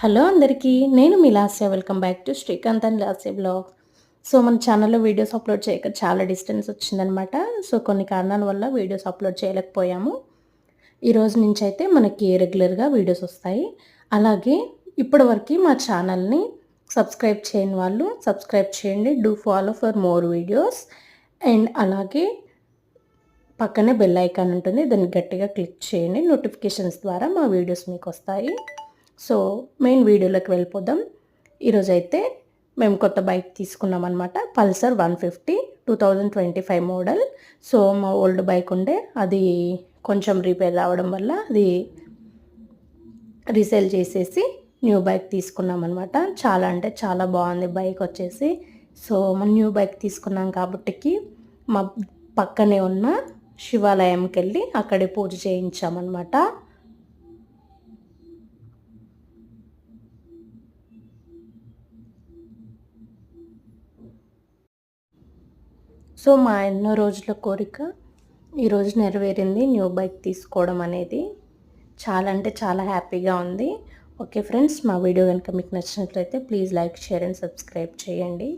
Hello అందరికీ నేను మీ Lasya welcome back to Srikanth and Lasya blog. So మన ఛానల్లో వీడియోస్ అప్లోడ్ చేయక చాలా డిస్టెన్స్ వచ్చిందనమాట. సో కొన్ని కారణాల వల్ల వీడియోస్ అప్లోడ్ చేయలేకపోయాము. ఈరోజు నుంచి అయితే మనకి రెగ్యులర్గా వీడియోస్ వస్తాయి. అలాగే ఇప్పటివరకు మా ఛానల్ని సబ్స్క్రైబ్ చేయని వాళ్ళు సబ్స్క్రైబ్ చేయండి. Do follow for more videos. And అలాగే పక్కనే బెల్ ఐకాన్ ఉంటుంది, దాన్ని గట్టిగా క్లిక్ చేయండి. నోటిఫికేషన్స్ ద్వారా మా వీడియోస్ మీకు వస్తాయి. సో మెయిన్ వీడియోలోకి వెళ్ళిపోదాం. ఈరోజైతే మేము కొత్త బైక్ తీసుకున్నాం అనమాట. Pulsar 150 2025 model. సో మా ఓల్డ్ బైక్ ఉండే అది కొంచెం రిపేర్ రావడం వల్ల అది రీసేల్ చేసేసి న్యూ బైక్ తీసుకున్నాం అనమాట. చాలా అంటే చాలా బాగుంది బైక్ వచ్చేసి. సో మనం న్యూ బైక్ తీసుకున్నాం కాబట్టి మా పక్కనే ఉన్న శివాలయంకి వెళ్ళి అక్కడే పూజ చేయించామన్నమాట. సో మా ఎన్నో రోజుల కోరిక ఈరోజు నెరవేరింది, న్యూ బైక్ తీసుకోవడం అనేది. చాలా అంటే చాలా హ్యాపీగా ఉంది. ఓకే ఫ్రెండ్స్, మా వీడియో కనుక మీకు నచ్చినట్లయితే please like, share and subscribe చేయండి.